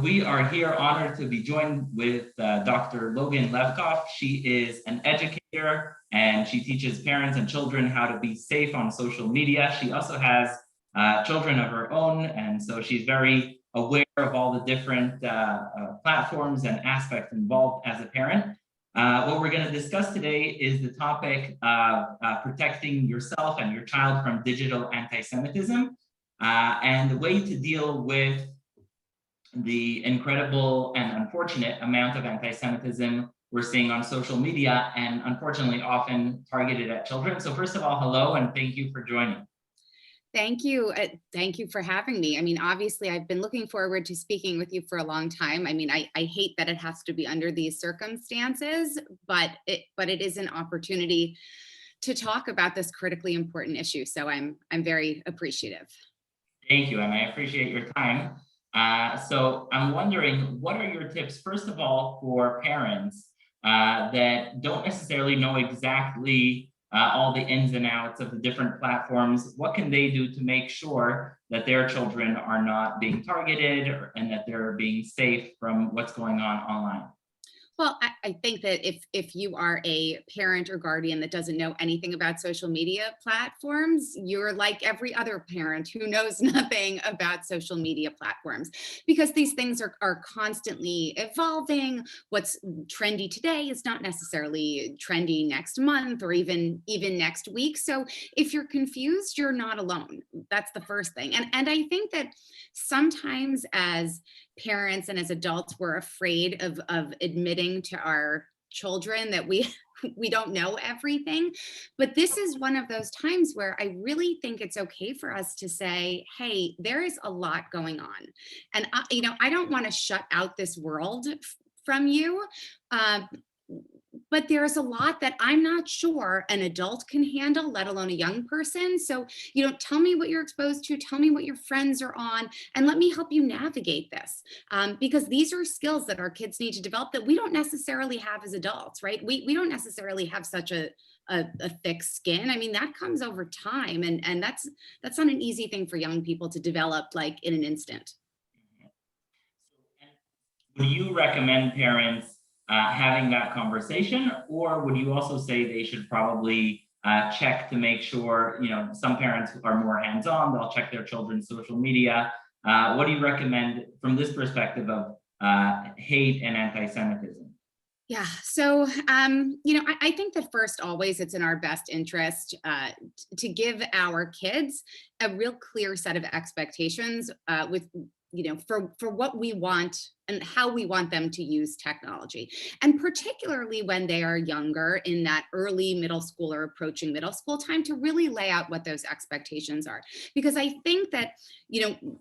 We are here honored to be joined with Dr. Logan Levkoff. She is an educator and she teaches parents and children how to be safe on social media. She also has children of her own, and so she's very aware of all the different platforms and aspects involved as a parent. What we're going to discuss today is the topic of protecting yourself and your child from digital anti-Semitism and the way to deal with the incredible and unfortunate amount of anti-Semitism we're seeing on social media, and unfortunately often targeted at children. So first of all, hello, and thank you for joining. Thank you. Thank you for having me. I mean, obviously, I've been looking forward to speaking with you for a long time. I mean, I hate that it has to be under these circumstances, but it is an opportunity to talk about this critically important issue. So I'm very appreciative. Thank you, and I appreciate your time. So I'm wondering, what are your tips, first of all, for parents that don't necessarily know exactly all the ins and outs of the different platforms? What can they do to make sure that their children are not being targeted and that they're being safe from what's going on online? Well, I think that if you are a parent or guardian that doesn't know anything about social media platforms, you're like every other parent who knows nothing about social media platforms, because these things are constantly evolving. What's trendy today is not necessarily trendy next month or even next week. So if you're confused, you're not alone. That's the first thing. And I think that sometimes as parents and as adults, we're afraid of admitting to our children that we don't know everything. But this is one of those times where I really think it's okay for us to say, hey, there is a lot going on, and I don't want to shut out this world from you, but there's a lot that I'm not sure an adult can handle, let alone a young person. So, tell me what you're exposed to, tell me what your friends are on, and let me help you navigate this. Because these are skills that our kids need to develop that we don't necessarily have as adults, right? We don't necessarily have such a thick skin. I mean, that comes over time, and that's not an easy thing for young people to develop like in an instant. Would you recommend parents having that conversation, or would you also say they should probably check to make sure, some parents are more hands-on, they'll check their children's social media. What do you recommend from this perspective of hate and anti-Semitism? Yeah. So, I think that first, always, it's in our best interest to give our kids a real clear set of expectations for what we want and how we want them to use technology. And particularly when they are younger, in that early middle school or approaching middle school time, to really lay out what those expectations are. Because I think that,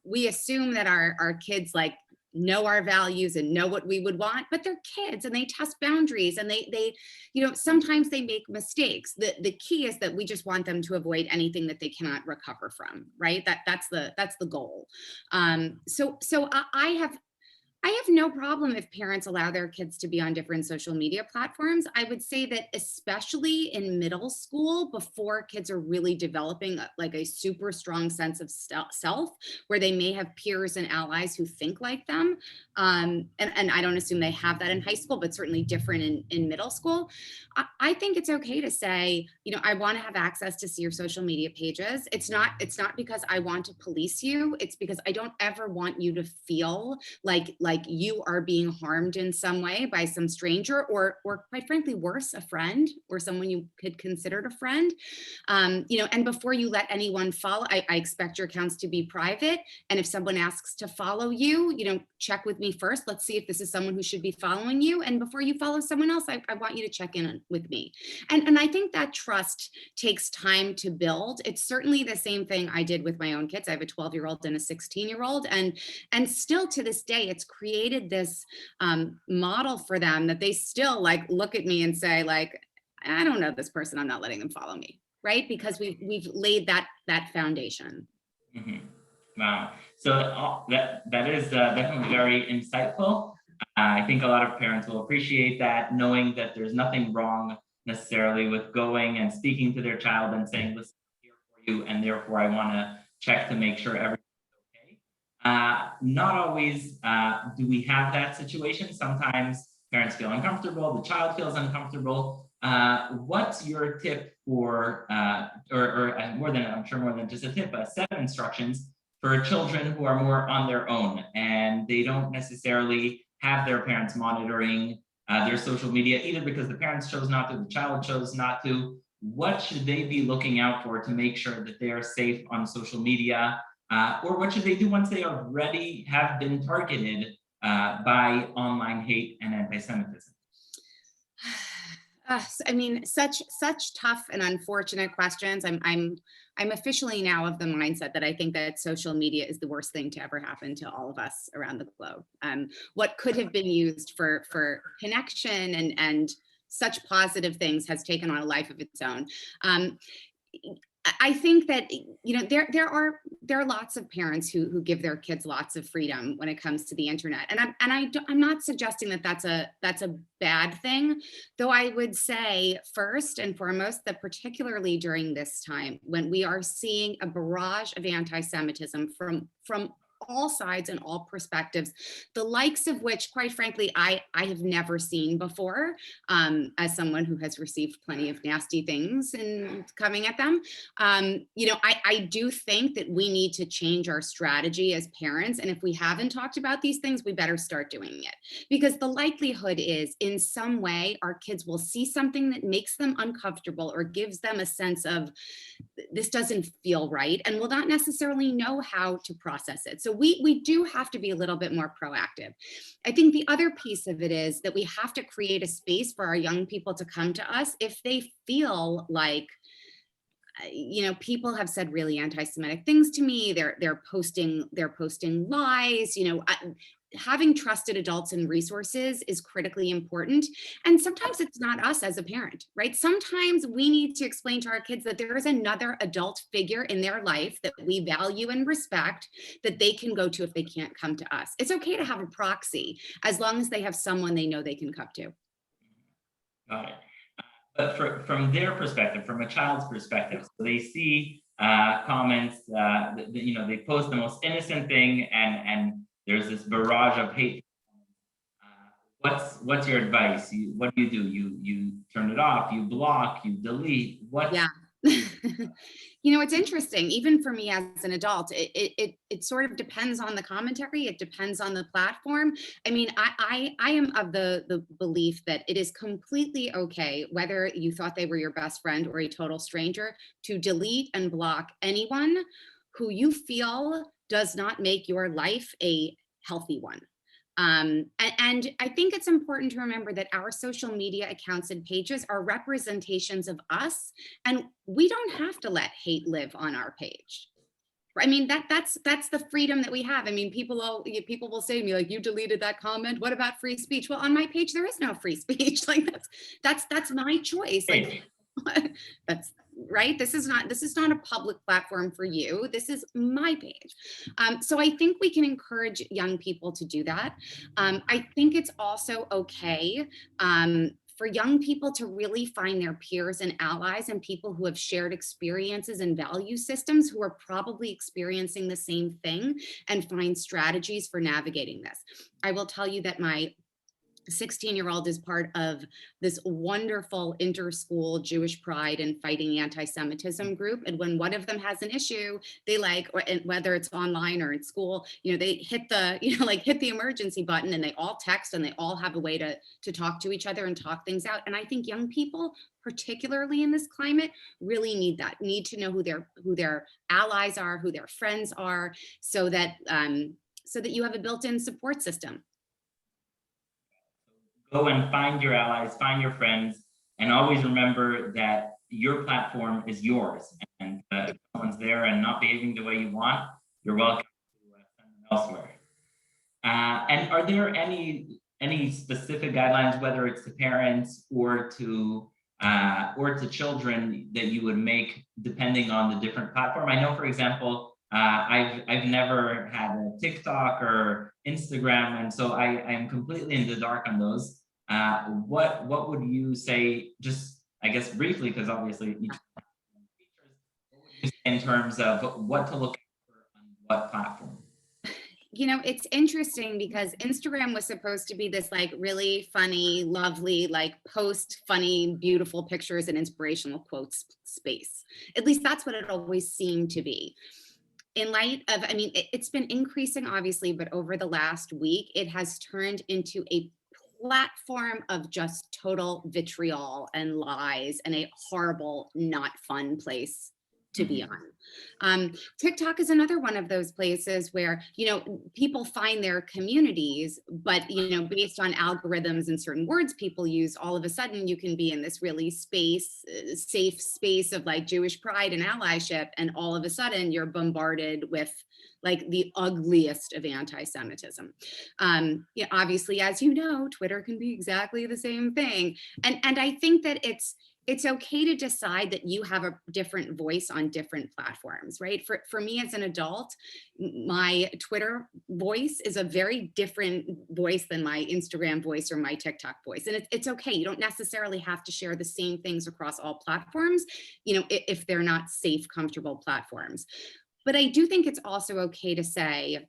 we assume that our kids know our values and know what we would want, but they're kids and they test boundaries, and they sometimes they make mistakes. The key is that we just want them to avoid anything that they cannot recover from, right? That's the goal. So I have no problem if parents allow their kids to be on different social media platforms. I would say that especially in middle school, before kids are really developing a super strong sense of self, where they may have peers and allies who think like them. And I don't assume they have that in high school, but certainly different in middle school. I think it's okay to say, I want to have access to see your social media pages. It's not because I want to police you. It's because I don't ever want you to feel like you are being harmed in some way by some stranger, or quite frankly, worse, a friend or someone you could consider a friend. And before you let anyone follow, I expect your accounts to be private. And if someone asks to follow you, check with me first. Let's see if this is someone who should be following you. And before you follow someone else, I want you to check in with me. And I think that trust takes time to build. It's certainly the same thing I did with my own kids. I have a 12-year-old and a 16-year-old. And still to this day, it's created this model for them that they still look at me and say, I don't know this person, I'm not letting them follow me, right? Because we've laid that foundation. Mm-hmm. Wow. So that is definitely very insightful. I think a lot of parents will appreciate that, knowing that there's nothing wrong necessarily with going and speaking to their child and saying, listen, I'm here for you, and therefore I want to check to make sure everything's okay. Not always do we have that situation. Sometimes parents feel uncomfortable, the child feels uncomfortable. What's your tip for, more than, I'm sure more than just a tip, a set of instructions for children who are more on their own and they don't necessarily have their parents monitoring their social media, either because the parents chose not to, the child chose not to? What should they be looking out for to make sure that they are safe on social media? Or what should they do once they already have been targeted by online hate and anti-Semitism? I mean, such tough and unfortunate questions. I'm officially now of the mindset that I think that social media is the worst thing to ever happen to all of us around the globe. What could have been used for connection and such positive things has taken on a life of its own. I think that, you know, there are lots of parents who give their kids lots of freedom when it comes to the internet, and I'm not suggesting that that's a bad thing, though I would say first and foremost that particularly during this time when we are seeing a barrage of anti-Semitism from all sides and all perspectives, the likes of which, quite frankly, I have never seen before, as someone who has received plenty of nasty things and coming at them. You know, I do think that we need to change our strategy as parents. And if we haven't talked about these things, we better start doing it. Because the likelihood is in some way, our kids will see something that makes them uncomfortable or gives them a sense of this doesn't feel right and will not necessarily know how to process it. So we do have to be a little bit more proactive. I think the other piece of it is that we have to create a space for our young people to come to us if they feel like, you know, people have said really anti-Semitic things to me. They're posting lies. You know, having trusted adults and resources is critically important. And sometimes it's not us as a parent, right? Sometimes we need to explain to our kids that there is another adult figure in their life that we value and respect that they can go to if they can't come to us. It's okay to have a proxy as long as they have someone they know they can come to. Got it. But from their perspective, from a child's perspective, so they see comments, you know, they post the most innocent thing, and there's this barrage of hate. What's your advice? What do? You turn it off, you block, you delete. What? Yeah. You know, it's interesting, even for me as an adult, it sort of depends on the commentary. It depends on the platform. I mean, I am of the belief that it is completely okay, whether you thought they were your best friend or a total stranger, to delete and block anyone who you feel does not make your life a healthy one. And I think it's important to remember that our social media accounts and pages are representations of us, and we don't have to let hate live on our page. I mean, that's the freedom that we have. I mean, people will say to me, like, you deleted that comment. What about free speech? Well, on my page, there is no free speech. Like that's my choice. Like that's right. This is not a public platform for you. This is my page. So I think we can encourage young people to do that. I think it's also okay for young people to really find their peers and allies and people who have shared experiences and value systems who are probably experiencing the same thing and find strategies for navigating this. I will tell you that my 16-year-old is part of this wonderful inter-school Jewish pride and fighting anti-Semitism group. And when one of them has an issue, they whether it's online or in school, you know, they hit the emergency button and they all text and they all have a way to talk to each other and talk things out. And I think young people, particularly in this climate, really need to know who their allies are, who their friends are, so that you have a built-in support system. Go and find your allies, find your friends, and always remember that your platform is yours. And if someone's there and not behaving the way you want, you're welcome to send them elsewhere. And are there any specific guidelines, whether it's to parents or to children, that you would make depending on the different platform? I know, for example, I've never had a TikTok or Instagram, and so I am completely in the dark on those. What would you say, just I guess briefly, because obviously each features, what would you say in terms of what to look for on what platform? You know, it's interesting because Instagram was supposed to be this like really funny, lovely, like post funny, beautiful pictures and inspirational quotes space. At least that's what it always seemed to be. In light of, I mean, it's been increasing obviously, but over the last week, it has turned into a platform of just total vitriol and lies and a horrible, not fun place to be Mhm. on. TikTok is another one of those places where, you know, people find their communities, but, you know, based on algorithms and certain words people use, all of a sudden you can be in this really safe space of like Jewish pride and allyship. And all of a sudden you're bombarded with like the ugliest of anti-Semitism. Yeah, obviously, as you know, Twitter can be exactly the same thing. And I think that it's okay to decide that you have a different voice on different platforms, right? For me as an adult, my Twitter voice is a very different voice than my Instagram voice or my TikTok voice. And it's okay. You don't necessarily have to share the same things across all platforms, you know, if they're not safe, comfortable platforms. But I do think it's also okay to say,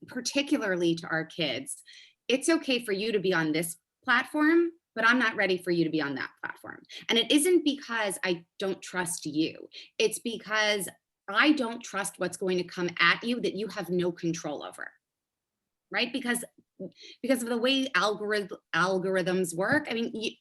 particularly to our kids, it's okay for you to be on this platform, but I'm not ready for you to be on that platform. And it isn't because I don't trust you. It's because I don't trust what's going to come at you that you have no control over, right? Because of the way algorithms work. I mean,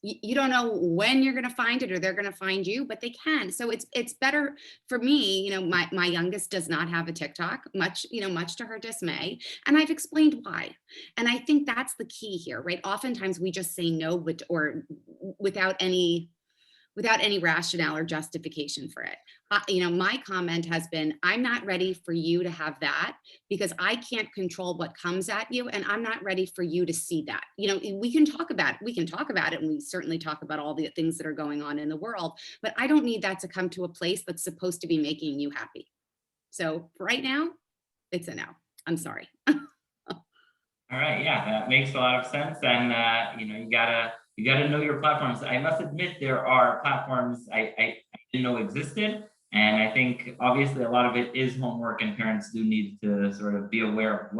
you don't know when you're going to find it or they're going to find you, but they can. So it's better for me. You know, my youngest does not have a TikTok, much, you know, much to her dismay, and I've explained why. And I think that's the key here, right? Oftentimes we just say no, but or without any rationale or justification for it. You know, my comment has been, I'm not ready for you to have that because I can't control what comes at you, and I'm not ready for you to see that. You know, we can talk about it. We can talk about it, and we certainly talk about all the things that are going on in the world, but I don't need that to come to a place that's supposed to be making you happy. So for right now, it's a no. I'm sorry. All right, yeah, that makes a lot of sense. And you know, you gotta know your platforms. I must admit there are platforms I didn't know existed. And I think obviously a lot of it is homework and parents do need to sort of be aware of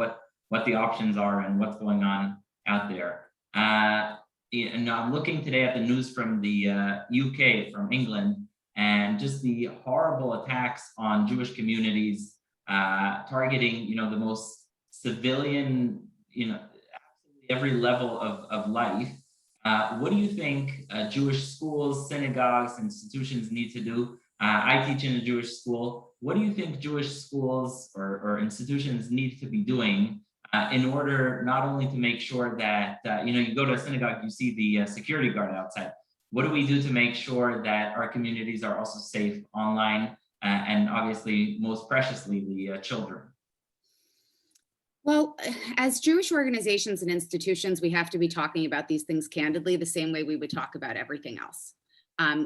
what the options are and what's going on out there. And I'm looking today at the news from the UK, from England, and just the horrible attacks on Jewish communities, targeting, you know, the most civilian, you know, every level of life. What do you think Jewish schools, synagogues, institutions need to do? I teach in a Jewish school. What do you think Jewish schools or institutions need to be doing in order not only to make sure that, you know, you go to a synagogue, you see the security guard outside. What do we do to make sure that our communities are also safe online and obviously most preciously the children? Well, as Jewish organizations and institutions, we have to be talking about these things candidly, the same way we would talk about everything else.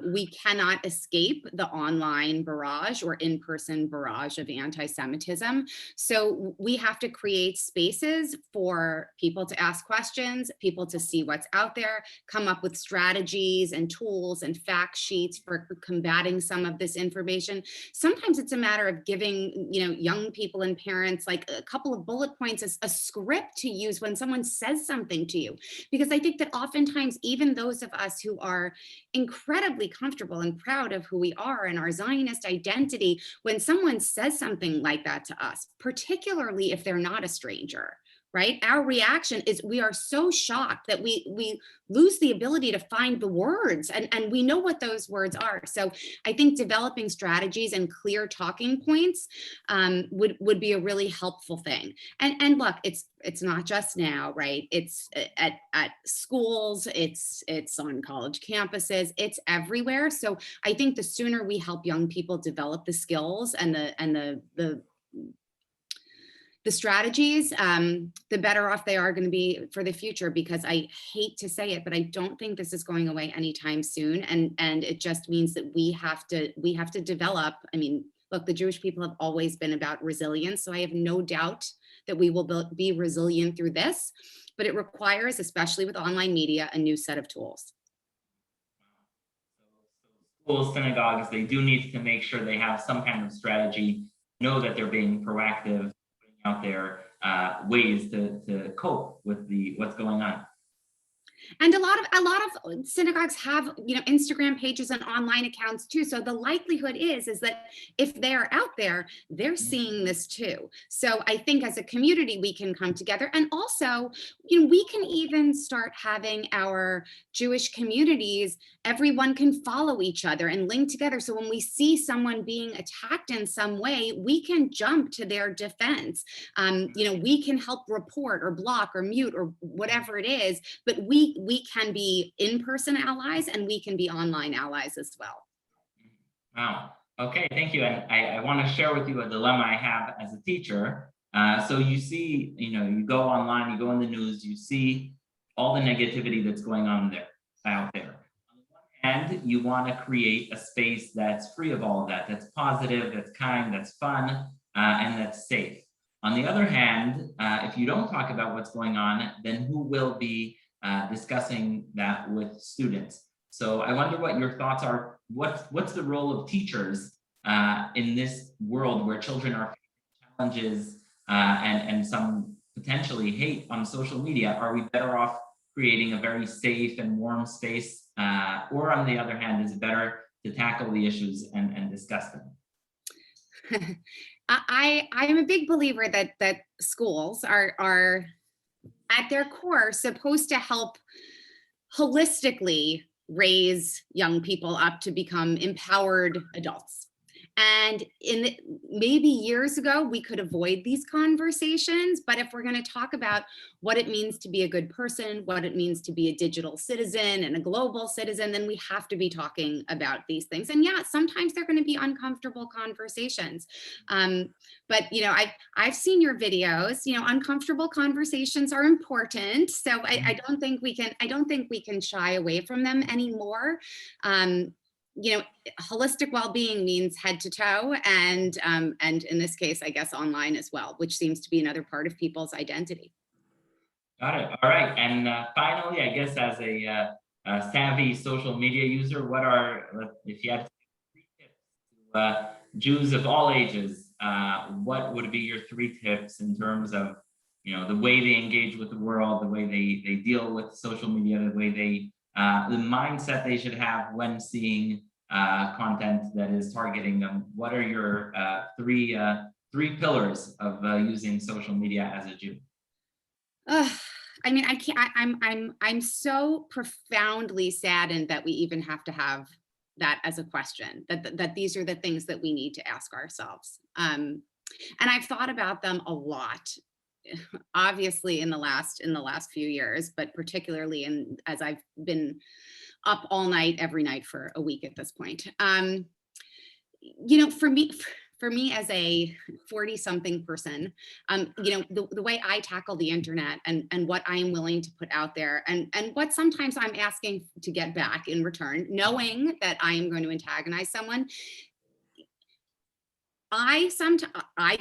We cannot escape the online barrage or in-person barrage of anti-Semitism. So we have to create spaces for people to ask questions, people to see what's out there, come up with strategies and tools and fact sheets for combating some of this information. Sometimes it's a matter of giving, you know, young people and parents like a couple of bullet points, a script to use when someone says something to you. Because I think that oftentimes even those of us who are incredibly comfortable and proud of who we are and our Zionist identity, when someone says something like that to us, particularly if they're not a stranger, right? Our reaction is we are so shocked that we lose the ability to find the words, and we know what those words are. So I think developing strategies and clear talking points would be a really helpful thing. And look, it's not just now, right? It's at schools, it's on college campuses, it's everywhere. So I think the sooner we help young people develop the skills and the strategies, the better off they are going to be for the future. Because I hate to say it, but I don't think this is going away anytime soon. And it just means that we have to develop. I mean, look, the Jewish people have always been about resilience, so I have no doubt that we will be resilient through this. But it requires, especially with online media, a new set of tools. Schools, synagogues, they do need to make sure they have some kind of strategy, know that they're being proactive, putting out there ways to cope with what's going on. And a lot of synagogues have, Instagram pages and online accounts too. So the likelihood is that if they're out there, they're seeing this too. So I think as a community, we can come together, and also, we can even start having our Jewish communities, everyone can follow each other and link together. So when we see someone being attacked in some way, we can jump to their defense. We can help report or block or mute or whatever it is, but we can be in-person allies and we can be online allies as well. Wow. Okay, thank you. And I want to share with you a dilemma I have as a teacher. So you see, you go online, you go in the news, you see all the negativity that's going on there, out there. On the one hand, you want to create a space that's free of all of that, that's positive, that's kind, that's fun, and that's safe. On the other hand, if you don't talk about what's going on, then who will be discussing that with students? So I wonder what your thoughts are. What's the role of teachers in this world where children are facing challenges and some potentially hate on social media? Are we better off creating a very safe and warm space? Or on the other hand, is it better to tackle the issues and discuss them? I am a big believer that schools are at their core supposed to help holistically raise young people up to become empowered adults. And maybe years ago, we could avoid these conversations. But if we're going to talk about what it means to be a good person, what it means to be a digital citizen and a global citizen, then we have to be talking about these things. And yeah, sometimes they're going to be uncomfortable conversations. But I've seen your videos. Uncomfortable conversations are important. So I don't think we can shy away from them anymore. Holistic well-being means head to toe, and in this case, I guess online as well, which seems to be another part of people's identity. Got it. All right. And finally, I guess as a savvy social media user, if you had 3 tips to Jews of all ages, what would be your 3 tips in terms of the way they engage with the world, the way they deal with social media, the way the mindset they should have when seeing content that is targeting them? What are your 3 pillars of using social media as a Jew? I can't. I'm so profoundly saddened that we even have to have that as a question. That these are the things that we need to ask ourselves. And I've thought about them a lot. Obviously in the last few years, but particularly as I've been up all night every night for a week at this point. For me as a 40-something person, the way I tackle the internet and what I am willing to put out there and what sometimes I'm asking to get back in return, knowing that I am going to antagonize someone, I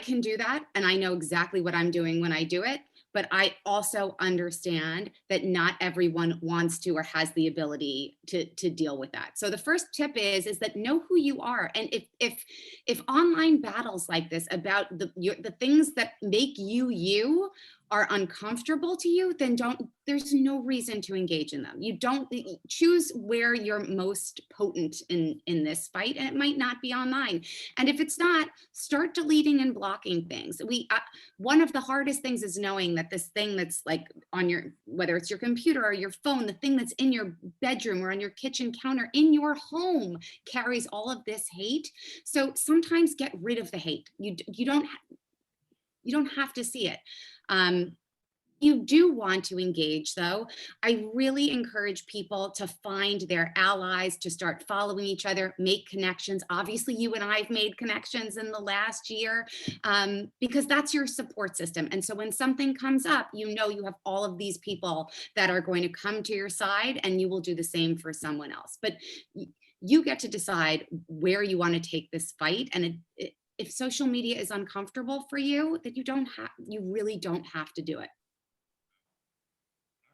can do that, and I know exactly what I'm doing when I do it, but I also understand that not everyone wants to or has the ability to deal with that. So the first tip is that know who you are. And if online battles like this about the things that make you are uncomfortable to you, then there's no reason to engage in them. You don't choose where you're most potent in this fight, and it might not be online. And if it's not, start deleting and blocking things. One of the hardest things is knowing that this thing that's like on whether it's your computer or your phone, the thing that's in your bedroom or on your kitchen counter in your home carries all of this hate. So sometimes get rid of the hate. You don't have to see it. You do want to engage, though. I really encourage people to find their allies, to start following each other, make connections. Obviously, you and I have made connections in the last year because that's your support system. And so when something comes up, you have all of these people that are going to come to your side, and you will do the same for someone else. But you get to decide where you want to take this fight. And if social media is uncomfortable for you, that you really don't have to do it.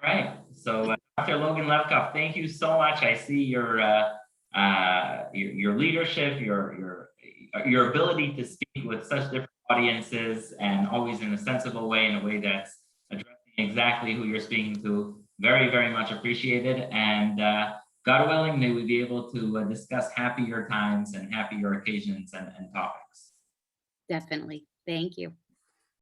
All right. So Dr. Logan Levkoff, thank you so much. I see your leadership, your ability to speak with such different audiences, and always in a sensible way, in a way that's addressing exactly who you're speaking to. Very, very much appreciated. And God willing, may we be able to discuss happier times and happier occasions and topics. Definitely. Thank you.